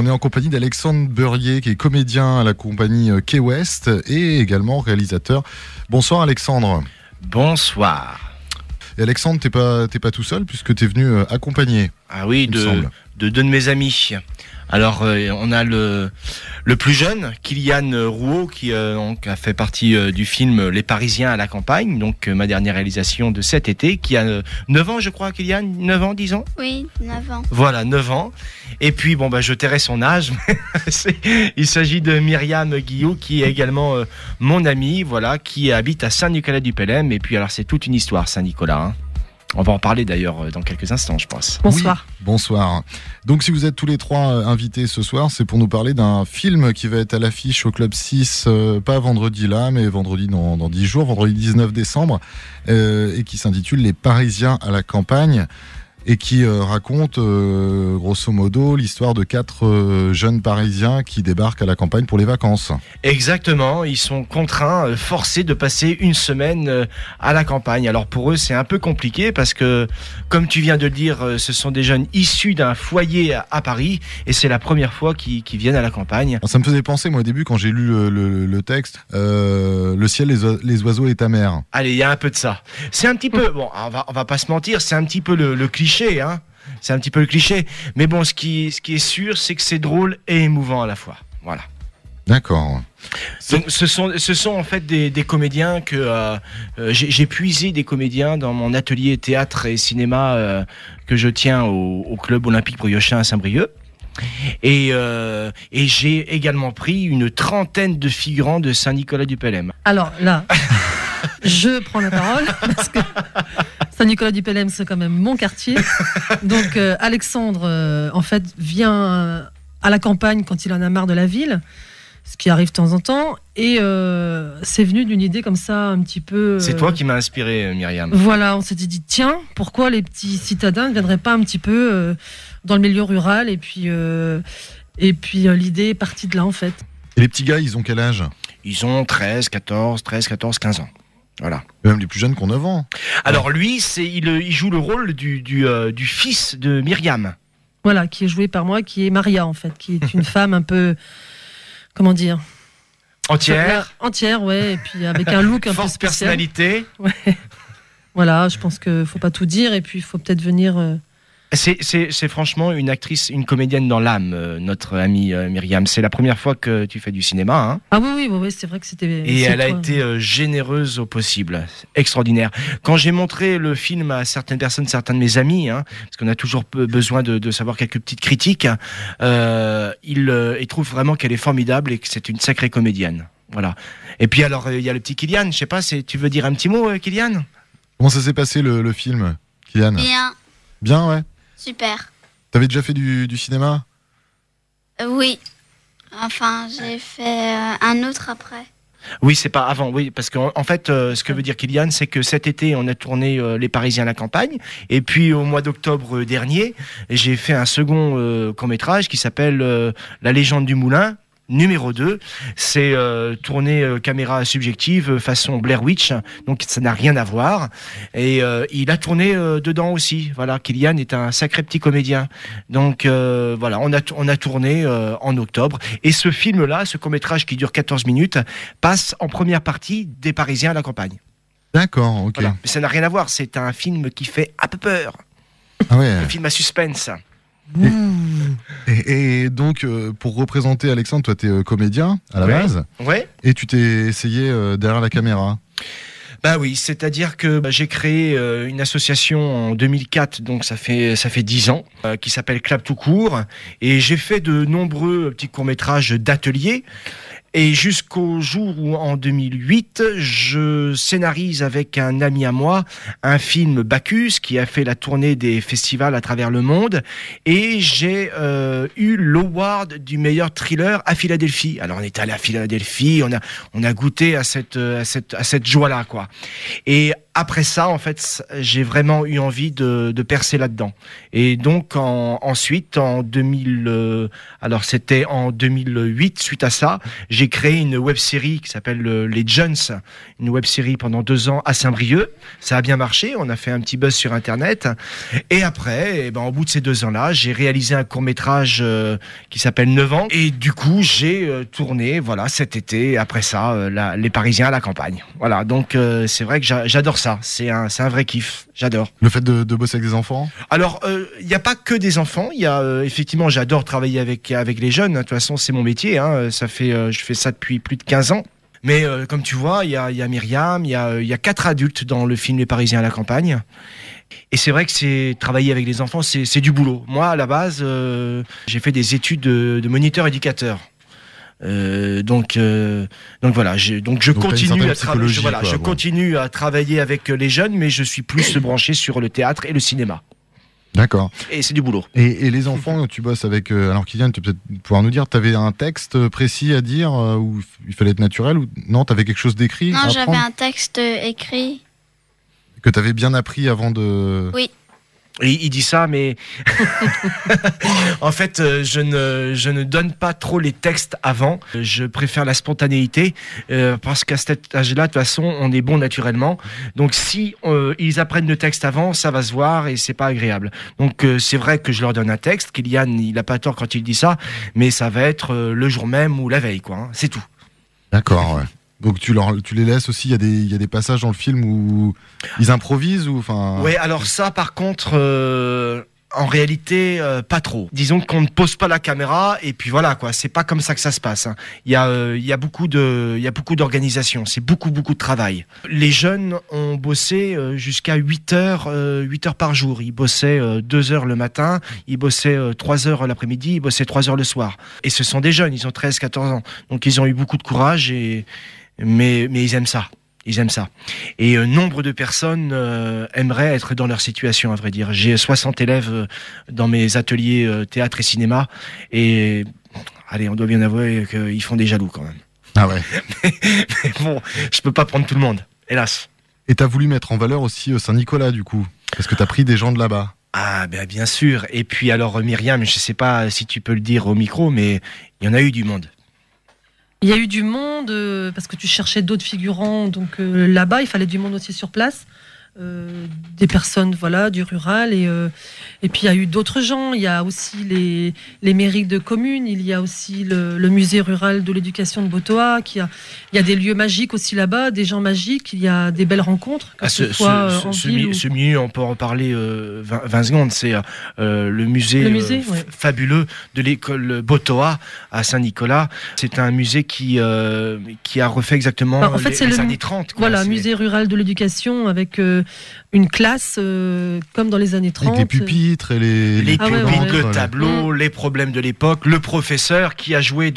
On est en compagnie d'Alexandre Beurrier, qui est comédien à la compagnie Key West et également réalisateur. Bonsoir Alexandre. Bonsoir. Et Alexandre, t'es pas tout seul puisque t'es venu accompagner. Ah oui, de deux de mes amis. Alors, on a le plus jeune, Kylian Rouault, qui a fait partie du film Les Parisiens à la campagne, donc ma dernière réalisation de cet été, qui a 9 ans, je crois, Kylian, 9 ans, 10 ans ? Oui, 9 ans. Voilà, 9 ans. Et puis, je tairai son âge. Il s'agit de Myriam Guillot, qui est également mon amie, voilà, qui habite à Saint-Nicolas-du-Pélem. Et puis, alors, c'est toute une histoire, Saint-Nicolas, hein. On va en parler d'ailleurs dans quelques instants, je pense. Bonsoir. Oui, bonsoir. Donc si vous êtes tous les trois invités ce soir, c'est pour nous parler d'un film qui va être à l'affiche au Club 6, pas vendredi là, mais vendredi dans 10 jours, vendredi 19 décembre, et qui s'intitule Les Parisiens à la campagne, et qui raconte grosso modo l'histoire de 4 jeunes Parisiens qui débarquent à la campagne pour les vacances. Exactement, ils sont contraints, forcés de passer une semaine à la campagne. Alors pour eux c'est un peu compliqué parce que, comme tu viens de le dire, ce sont des jeunes issus d'un foyer à Paris et c'est la première fois qu'ils viennent à la campagne. Alors, ça me faisait penser, moi au début quand j'ai lu le texte, le ciel, les oiseaux et ta mère. Allez, il y a un peu de ça. C'est un petit peu, on va pas se mentir, c'est un petit peu le cliché. Hein, c'est un petit peu le cliché, mais bon, ce qui est sûr, c'est que c'est drôle et émouvant à la fois. Voilà. D'accord. Donc, ce sont en fait des comédiens que j'ai puisé des comédiens dans mon atelier théâtre et cinéma que je tiens au club olympique Briochin à Saint-Brieuc. Et j'ai également pris une trentaine de figurants de Saint-Nicolas-du-Pélem. Alors là, je prends la parole parce que Saint-Nicolas-du-Pélem, c'est quand même mon quartier. Donc Alexandre, en fait, vient à la campagne quand il en a marre de la ville, ce qui arrive de temps en temps. Et c'est venu d'une idée comme ça, un petit peu... C'est toi qui m'as inspiré, Myriam. Voilà, on s'était dit, tiens, pourquoi les petits citadins ne viendraient pas un petit peu dans le milieu rural ? Et puis l'idée est partie de là, en fait. Et les petits gars, ils ont quel âge ? Ils ont 13, 14, 15 ans. Voilà. Même les plus jeunes qui ont 9 ans. Alors lui, il joue le rôle du fils de Myriam. Voilà, qui est joué par moi, qui est Maria en fait, qui est une femme un peu, comment dire, entière, ouais, et puis avec un look un peu forte spécial. Personnalité. Ouais. Voilà, je pense qu'il faut pas tout dire et puis il faut peut-être venir. C'est franchement une actrice, une comédienne dans l'âme, notre amie Myriam. C'est la première fois que tu fais du cinéma, hein ? Ah oui, c'est vrai que c'était... Et elle a été généreuse au possible, extraordinaire. Quand j'ai montré le film à certaines personnes, certains de mes amis, hein, parce qu'on a toujours besoin de savoir quelques petites critiques, ils trouvent vraiment qu'elle est formidable et que c'est une sacrée comédienne. Voilà. Et puis alors, il y a le petit Kylian, je sais pas, tu veux dire un petit mot, Kylian ? Comment ça s'est passé le film, Kylian ? Bien, ouais. Super. T'avais déjà fait du cinéma ? Oui. Enfin, j'ai fait un autre après. Oui, c'est pas avant, oui, parce qu'en fait, ce que veut dire Kylian, c'est que cet été, on a tourné Les Parisiens à la campagne, et puis au mois d'octobre dernier, j'ai fait un second court-métrage qui s'appelle La légende du moulin. Numéro 2, c'est tourné caméra subjective façon Blair Witch, donc ça n'a rien à voir. Et il a tourné dedans aussi. Voilà, Kylian est un sacré petit comédien. Donc voilà, on a tourné en octobre. Et ce film-là, ce court-métrage qui dure 14 minutes, passe en première partie des Parisiens à la campagne. D'accord, ok. Voilà. Mais ça n'a rien à voir, c'est un film qui fait un peu peur. Ah ouais. Un film à suspense. Et donc, pour représenter Alexandre, toi, t'es comédien à la base. Ouais. Et tu t'es essayé derrière la caméra. Bah oui, c'est-à-dire que j'ai créé une association en 2004, donc ça fait 10 ans, qui s'appelle Clap tout court, et j'ai fait de nombreux petits courts-métrages d'atelier. Et jusqu'au jour où, en 2008, je scénarise avec un ami à moi un film Bacchus qui a fait la tournée des festivals à travers le monde. Et j'ai eu l'award du meilleur thriller à Philadelphie. Alors on est allé à Philadelphie, on a goûté à cette joie-là, quoi. Et après ça, en fait, j'ai vraiment eu envie de percer là-dedans. Et donc, ensuite, en 2000, alors c'était en 2008, suite à ça, j'ai créé une web-série qui s'appelle Les Jones, une web-série pendant 2 ans à Saint-Brieuc. Ça a bien marché, on a fait un petit buzz sur Internet. Et après, au bout de ces 2 ans-là, j'ai réalisé un court-métrage qui s'appelle 9 ans. Et du coup, j'ai tourné, voilà, cet été, après ça, Les Parisiens à la campagne. Voilà, donc c'est vrai que j'adore ça. C'est un vrai kiff. J'adore. Le fait de bosser avec des enfants? Alors, il n'y a pas que des enfants. Il y a effectivement, j'adore travailler avec les jeunes. De toute façon, c'est mon métier. Ça fait, je fais ça depuis plus de 15 ans. Mais comme tu vois, il y a Myriam, il y a 4 adultes dans le film Les Parisiens à la campagne. Et c'est vrai que travailler avec les enfants, c'est du boulot. Moi, à la base, j'ai fait des études de moniteur éducateur. Donc voilà, je continue je continue à travailler avec les jeunes, mais je suis plus branché sur le théâtre et le cinéma. D'accord. Et c'est du boulot. Et les enfants, tu bosses avec... alors Kylian, tu peux peut-être pouvoir nous dire, tu avais un texte précis à dire où il fallait être naturel ou non, tu avais quelque chose d'écrit? Non, j'avais un texte écrit. Que tu avais bien appris avant de... Oui. Et il dit ça, mais en fait, je ne donne pas trop les textes avant. Je préfère la spontanéité parce qu'à cet âge-là, de toute façon, on est bon naturellement. Donc, si ils apprennent le texte avant, ça va se voir et c'est pas agréable. Donc, c'est vrai que je leur donne un texte. Kylian, il n'a pas tort quand il dit ça, mais ça va être le jour même ou la veille, quoi. Hein, c'est tout. D'accord, ouais. Donc tu les laisses aussi, il y a des passages dans le film où ils improvisent ou enfin. Ouais, alors ça par contre en réalité pas trop. Disons qu'on ne pose pas la caméra et puis voilà quoi, c'est pas comme ça que ça se passe. Hein. Il y a beaucoup d'organisation, c'est beaucoup de travail. Les jeunes ont bossé jusqu'à 8 heures par jour. Ils bossaient 2 heures le matin, ils bossaient 3 heures l'après-midi, ils bossaient 3 heures le soir. Et ce sont des jeunes, ils ont 13-14 ans. Donc ils ont eu beaucoup de courage mais ils aiment ça. Ils aiment ça. Et nombre de personnes aimeraient être dans leur situation, à vrai dire. J'ai 60 élèves dans mes ateliers théâtre et cinéma. Et allez, on doit bien avouer qu'ils font des jaloux quand même. Ah ouais. mais bon, je peux pas prendre tout le monde, hélas. Et t'as voulu mettre en valeur aussi Saint-Nicolas, du coup, parce que t'as pris des gens de là-bas. Ah ben bien sûr. Et puis alors Myriam, je sais pas si tu peux le dire au micro, mais il y en a eu du monde. Il y a eu du monde, parce que tu cherchais d'autres figurants, donc là-bas, il fallait du monde aussi sur place. Des personnes du rural et puis il y a eu d'autres gens, il y a aussi les mairies de communes, il y a aussi le musée rural de l'éducation de Botoa, il y a des lieux magiques aussi là-bas, des gens magiques, il y a des belles rencontres ce milieu, on peut en parler 20 secondes, c'est le musée fabuleux de l'école Botoa à Saint-Nicolas. C'est un musée qui a refait exactement les années 30 quoi. Voilà, musée rural de l'éducation avec une classe comme dans les années 30. Avec les pupitres et les pupitres, le tableau, les problèmes de l'époque, le professeur qui a joué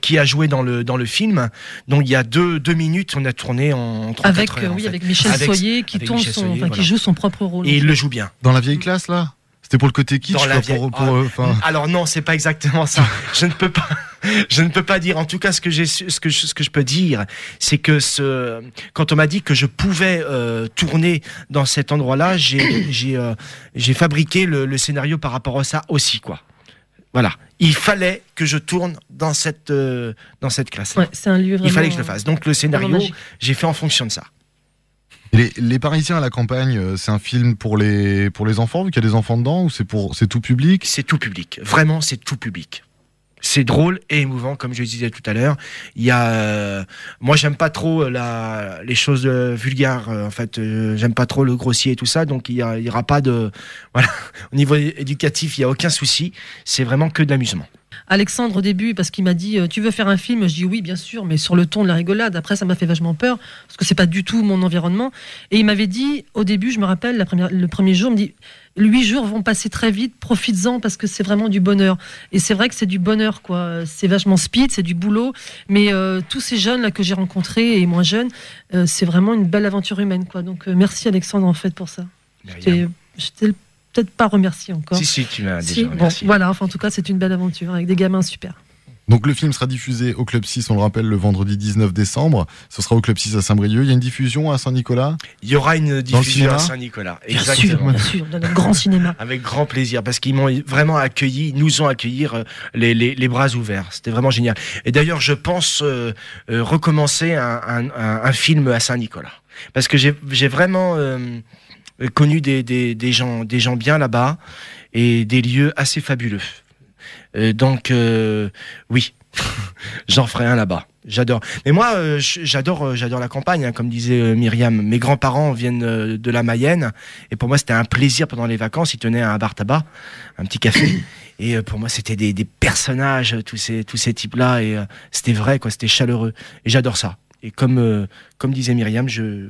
qui a joué dans le film. Donc il y a 2 minutes, on a tourné en 34 heures. Avec Michel Soyer qui joue son propre rôle. Et il le joue bien. Dans la vieille classe là? C'était pour le côté kitsch. Alors non, c'est pas exactement ça. Je ne peux pas dire. En tout cas, ce que je peux dire, c'est que quand on m'a dit que je pouvais tourner dans cet endroit-là, j'ai fabriqué le scénario par rapport à ça aussi, quoi. Voilà. Il fallait que je tourne dans cette classe. Ouais, c'est un lieu vraiment. Il fallait que je le fasse. Donc le scénario, j'ai fait en fonction de ça. Les Parisiens à la campagne, c'est un film pour les enfants, vu qu'il y a des enfants dedans, ou c'est tout public? C'est tout public. Vraiment, c'est tout public. C'est drôle et émouvant, comme je le disais tout à l'heure. Moi, j'aime pas trop les choses vulgaires. En fait, j'aime pas trop le grossier et tout ça. Donc, il y aura pas de. Voilà. Au niveau éducatif, il y a aucun souci. C'est vraiment que de l'amusement. Alexandre au début, parce qu'il m'a dit tu veux faire un film, je dis oui bien sûr, mais sur le ton de la rigolade. Après ça m'a fait vachement peur parce que c'est pas du tout mon environnement, et il m'avait dit au début, je me rappelle le premier jour, il me dit 8 jours vont passer très vite, profites-en parce que c'est vraiment du bonheur. Et c'est vrai que c'est du bonheur quoi, c'est vachement speed, c'est du boulot, mais tous ces jeunes là que j'ai rencontrés et moins jeunes, c'est vraiment une belle aventure humaine quoi. Donc merci Alexandre en fait pour ça. J'étais peut-être pas remercié encore. Si, tu m'as déjà remercié. Bon, voilà, en tout cas, c'est une belle aventure avec des gamins super. Donc le film sera diffusé au Club 6, on le rappelle, le vendredi 19 décembre. Ce sera au Club 6 à Saint-Brieuc. Il y a une diffusion à Saint-Nicolas ? Il y aura une diffusion à Saint-Nicolas. Exactement. Bien sûr, dans notre grand cinéma. Avec grand plaisir, parce qu'ils m'ont vraiment accueilli, ils nous ont accueillis les bras ouverts. C'était vraiment génial. Et d'ailleurs, je pense recommencer un film à Saint-Nicolas. Parce que j'ai vraiment connu des gens bien là-bas et des lieux assez fabuleux. Donc oui, j'en ferai un là-bas. J'adore. Mais moi, j'adore la campagne, hein, comme disait Myriam. Mes grands-parents viennent de la Mayenne, et pour moi, c'était un plaisir pendant les vacances. Ils tenaient un bar tabac, un petit café, et pour moi, c'était des personnages, tous ces types-là, et c'était vrai, quoi. C'était chaleureux, et j'adore ça. Et comme disait Myriam, je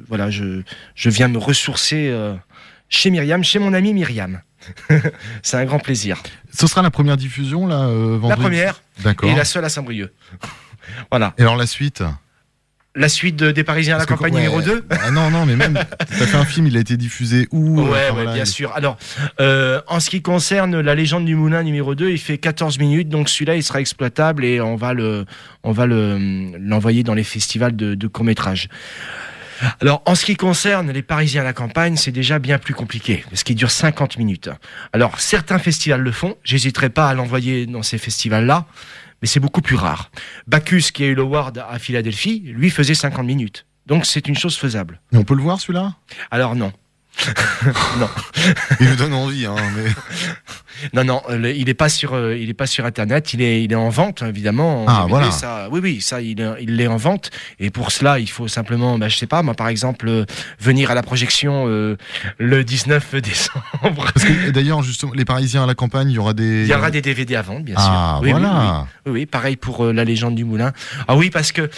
viens me ressourcer chez Myriam, chez mon amie Myriam. C'est un grand plaisir. Ce sera la première diffusion, là, vendredi ? La première. D'accord. Et la seule à Saint-Brieuc. Voilà. Et alors la suite ? La suite des Parisiens à la campagne numéro 2 ? Ah non, mais même, t'as fait un film, il a été diffusé où ? Ouais, bien sûr. Alors, en ce qui concerne La Légende du Moulin numéro 2, il fait 14 minutes, donc celui-là, il sera exploitable et on va l'envoyer dans les festivals de court-métrage. Alors, en ce qui concerne Les Parisiens à la campagne, c'est déjà bien plus compliqué, parce qu'il dure 50 minutes. Alors, certains festivals le font, j'hésiterai pas à l'envoyer dans ces festivals-là, mais c'est beaucoup plus rare. Bacchus, qui a eu l'award à Philadelphie, lui faisait 50 minutes. Donc, c'est une chose faisable. Et on peut le voir, celui-là ? Alors, non. Non. Il me donne envie, hein, mais... Non, il est pas sur Internet. Il est en vente, évidemment. En DVD, voilà. Ça, oui, ça, il est en vente. Et pour cela, il faut simplement, je sais pas, moi, par exemple, venir à la projection le 19 décembre. Parce que d'ailleurs, justement, Les Parisiens à la campagne, il y aura des DVD à vendre, bien sûr. Oui, voilà. Oui, pareil pour La Légende du Moulin. Ah oui, parce que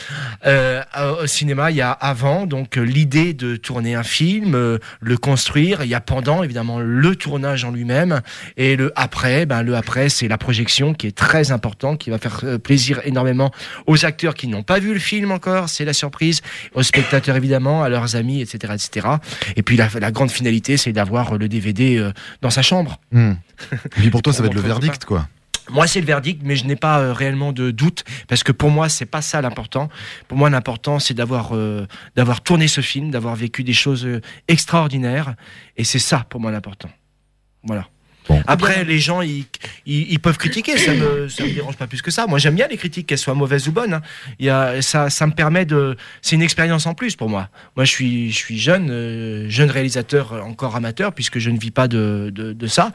au cinéma, il y a avant, donc l'idée de tourner un film, le construire. Il y a pendant, évidemment, le tournage en lui-même, et le après, c'est la projection qui est très importante, qui va faire plaisir énormément aux acteurs qui n'ont pas vu le film encore, c'est la surprise, aux spectateurs évidemment, à leurs amis, etc., etc. Et puis la grande finalité, c'est d'avoir le DVD dans sa chambre. Et puis pour toi, ça va être le verdict, quoi. Moi, c'est le verdict, mais je n'ai pas réellement de doute, parce que pour moi, c'est pas ça l'important. Pour moi, l'important, c'est d'avoir tourné ce film, d'avoir vécu des choses extraordinaires, et c'est ça pour moi l'important. Voilà. Bon. Après, les gens, ils peuvent critiquer, ça me dérange pas plus que ça. Moi, j'aime bien les critiques, qu'elles soient mauvaises ou bonnes. Hein. Ça me permet c'est une expérience en plus pour moi. Moi, je suis jeune réalisateur encore amateur, puisque je ne vis pas de ça.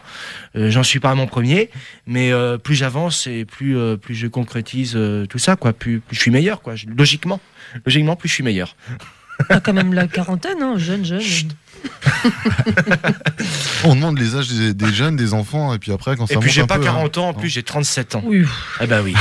J'en suis pas à mon premier, mais plus j'avance et plus je concrétise tout ça, quoi. Plus je suis meilleur, quoi. Logiquement, plus je suis meilleur. T'as quand même la quarantaine, hein, jeune. On demande les âges des jeunes, des enfants, et puis après, quand ça monte un peu... Et puis j'ai pas 40 ans, en plus j'ai 37 ans. Oui. Eh ben oui.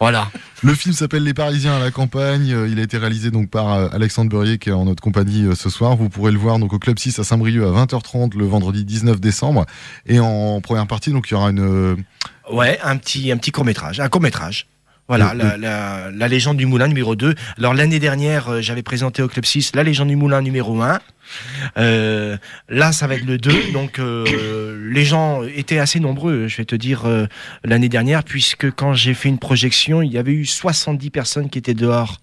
Voilà. Le film s'appelle Les Parisiens à la campagne. Il a été réalisé donc par Alexandre Beurier, qui est en notre compagnie ce soir. Vous pourrez le voir donc au Club 6 à Saint-Brieuc à 20h30 le vendredi 19 décembre. Et en première partie, donc il y aura une... Ouais, un petit court-métrage. Un court-métrage. Voilà, la Légende du Moulin numéro 2. Alors l'année dernière, j'avais présenté au Club 6 La Légende du Moulin numéro 1. Là, ça va être le 2. Donc les gens étaient assez nombreux, je vais te dire, l'année dernière, puisque quand j'ai fait une projection, il y avait eu 70 personnes qui étaient dehors.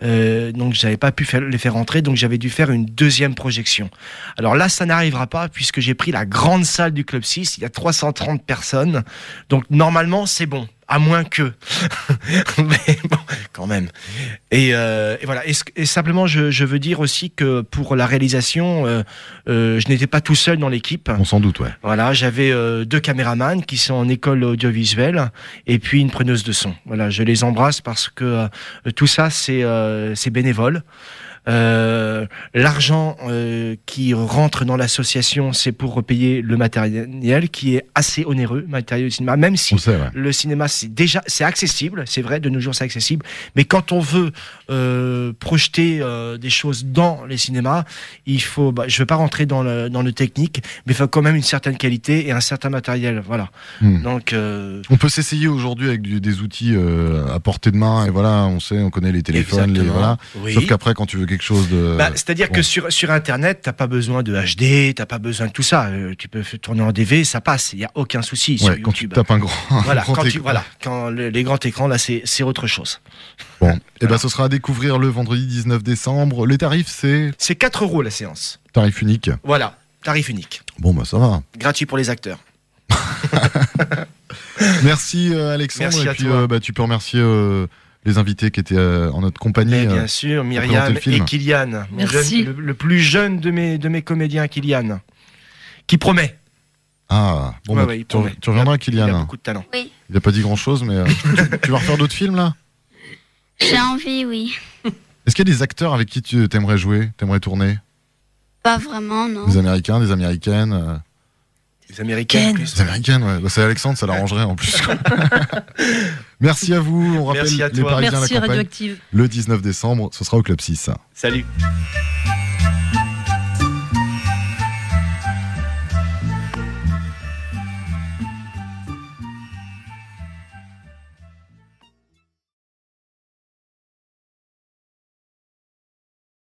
Donc j'avais pas pu les faire entrer, donc j'avais dû faire une deuxième projection. Alors là, ça n'arrivera pas, puisque j'ai pris la grande salle du Club 6, il y a 330 personnes, donc normalement c'est bon, à moins que... mais bon, quand même. Et voilà, et simplement je veux dire aussi que pour la réalisation, je n'étais pas tout seul dans l'équipe. On s'en doute, ouais. Voilà, j'avais 2 caméramans qui sont en école audiovisuelle, et puis une preneuse de son. Voilà, je les embrasse parce que tout ça c'est bénévole. L'argent qui rentre dans l'association, c'est pour payer le matériel qui est assez onéreux, matériel du cinéma, même si le cinéma c'est accessible, c'est vrai, de nos jours c'est accessible, mais quand on veut projeter des choses dans les cinémas, il faut, je veux pas rentrer dans le technique, mais il faut quand même une certaine qualité et un certain matériel, voilà. Donc on peut s'essayer aujourd'hui avec des outils à portée de main, et voilà, on connaît les téléphones, voilà. Oui. Sauf qu'après, quand tu veux quelque quelque chose de. C'est-à-dire bon. que sur Internet, t'as pas besoin de HD, t'as pas besoin de tout ça. Tu peux tourner en DV, ça passe. Il y a aucun souci sur Quand tu YouTube. tapes un grand. Voilà, grand écran. quand les grands écrans, là, c'est autre chose. Bon, et ben ce sera à découvrir le vendredi 19 décembre. Les tarifs, c'est C'est 4 € la séance. tarif unique. Voilà, tarif unique. Bon, bah ça va. Gratuit pour les acteurs. Merci Alexandre. Merci et à puis toi. tu peux remercier les invités qui étaient en notre compagnie. Mais bien sûr, présenter Myriam le film. et Kylian. Mon Merci. le plus jeune de mes comédiens, Kylian. Qui promet. Ah, bon, Ouais, bah, il tu promet. reviendras, Il a Kylian. beaucoup de talent. Oui. Il a pas dit grand chose, mais tu vas refaire d'autres films là. J'ai envie, oui. Est-ce qu'il y a des acteurs avec qui tu t'aimerais jouer, t'aimerais tourner? Pas vraiment, non. Des Américains, des Américaines Les Américains. en plus. Des Américaines, ouais. Bah, c'est Alexandre, ça l'arrangerait en plus. Merci à vous. On rappelle Merci à les toi. Parisiens à la Merci campagne. Radioactive. Le 19 décembre, ce sera au Club 6. Salut.